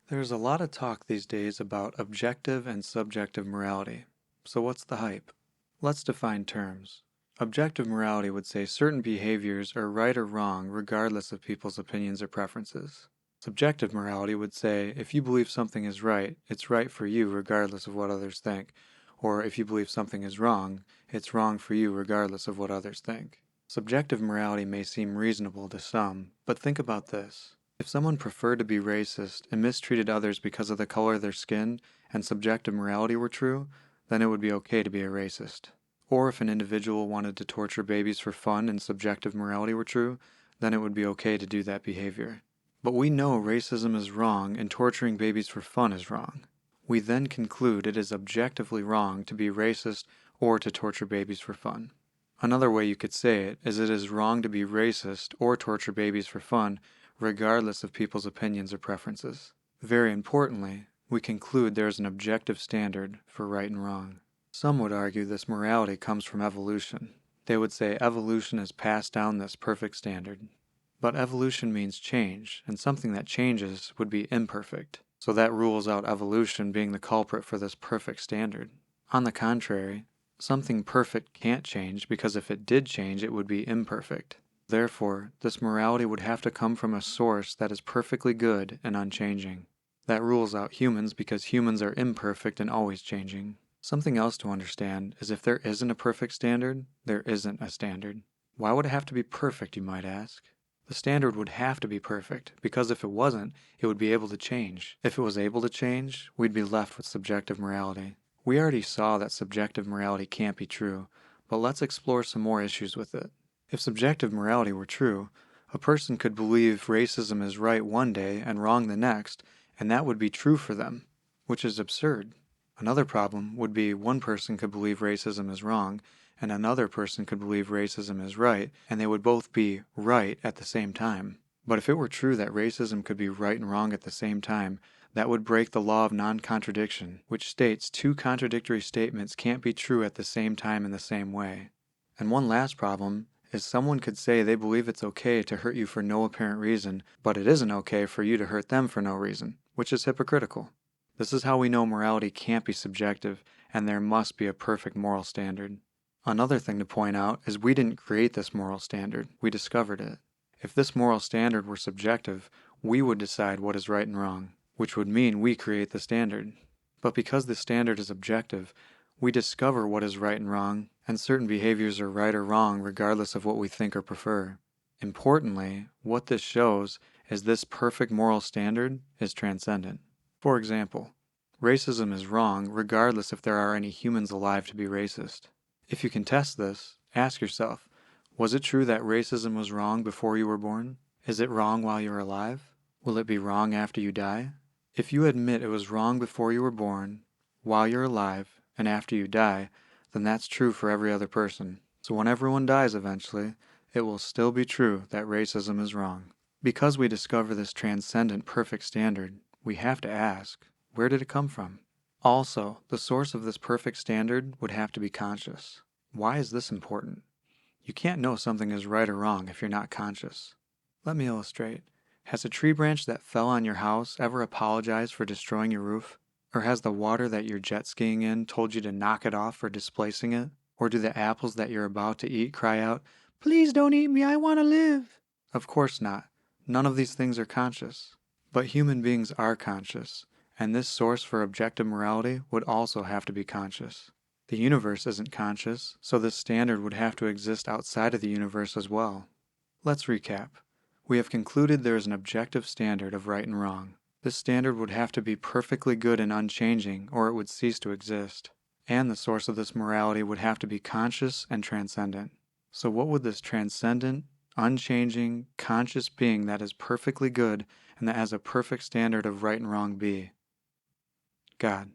There's a lot of talk these days about objective and subjective morality. So what's the hype? Let's define terms. Objective morality would say certain behaviors are right or wrong regardless of people's opinions or preferences. Subjective morality would say if you believe something is right, it's right for you regardless of what others think. Or if you believe something is wrong, it's wrong for you regardless of what others think. Subjective morality may seem reasonable to some, but think about this. If someone preferred to be racist and mistreated others because of the color of their skin and subjective morality were true, then it would be okay to be a racist. Or if an individual wanted to torture babies for fun and subjective morality were true, then it would be okay to do that behavior. But we know racism is wrong and torturing babies for fun is wrong. We then conclude it is objectively wrong to be racist or to torture babies for fun. Another way you could say it is wrong to be racist or torture babies for fun regardless of people's opinions or preferences. Very importantly, we conclude there is an objective standard for right and wrong. Some would argue this morality comes from evolution. They would say evolution has passed down this perfect standard. But evolution means change, and something that changes would be imperfect. So that rules out evolution being the culprit for this perfect standard. On the contrary, something perfect can't change because if it did change, it would be imperfect. Therefore, this morality would have to come from a source that is perfectly good and unchanging. That rules out humans because humans are imperfect and always changing. Something else to understand is if there isn't a perfect standard, there isn't a standard. Why would it have to be perfect, you might ask? The standard would have to be perfect, because if it wasn't, it would be able to change. If it was able to change, we'd be left with subjective morality. We already saw that subjective morality can't be true, but let's explore some more issues with it. If subjective morality were true, a person could believe racism is right one day and wrong the next, and that would be true for them, which is absurd. Another problem would be one person could believe racism is wrong, and another person could believe racism is right, and they would both be right at the same time. But if it were true that racism could be right and wrong at the same time, that would break the law of non-contradiction, which states two contradictory statements can't be true at the same time in the same way. And one last problem is someone could say they believe it's okay to hurt you for no apparent reason, but it isn't okay for you to hurt them for no reason, which is hypocritical. This is how we know morality can't be subjective, and there must be a perfect moral standard. Another thing to point out is we didn't create this moral standard, we discovered it. If this moral standard were subjective, we would decide what is right and wrong, which would mean we create the standard. But because the standard is objective, we discover what is right and wrong, and certain behaviors are right or wrong regardless of what we think or prefer. Importantly, what this shows is this perfect moral standard is transcendent. For example, racism is wrong regardless if there are any humans alive to be racist. If you can test this, ask yourself, was it true that racism was wrong before you were born? Is it wrong while you're alive? Will it be wrong after you die? If you admit it was wrong before you were born, while you're alive, and after you die, then that's true for every other person. So when everyone dies eventually, it will still be true that racism is wrong. Because we discover this transcendent perfect standard, we have to ask, where did it come from? Also, the source of this perfect standard would have to be conscious. Why is this important? You can't know something is right or wrong if you're not conscious. Let me illustrate. Has a tree branch that fell on your house ever apologized for destroying your roof? Or has the water that you're jet skiing in told you to knock it off for displacing it? Or do the apples that you're about to eat cry out, "Please don't eat me, I want to live"? Of course not. None of these things are conscious. But human beings are conscious, and this source for objective morality would also have to be conscious. The universe isn't conscious, so this standard would have to exist outside of the universe as well. Let's recap. We have concluded there is an objective standard of right and wrong. This standard would have to be perfectly good and unchanging, or it would cease to exist. And the source of this morality would have to be conscious and transcendent. So what would this transcendent, unchanging, conscious being that is perfectly good and that has a perfect standard of right and wrong be? God.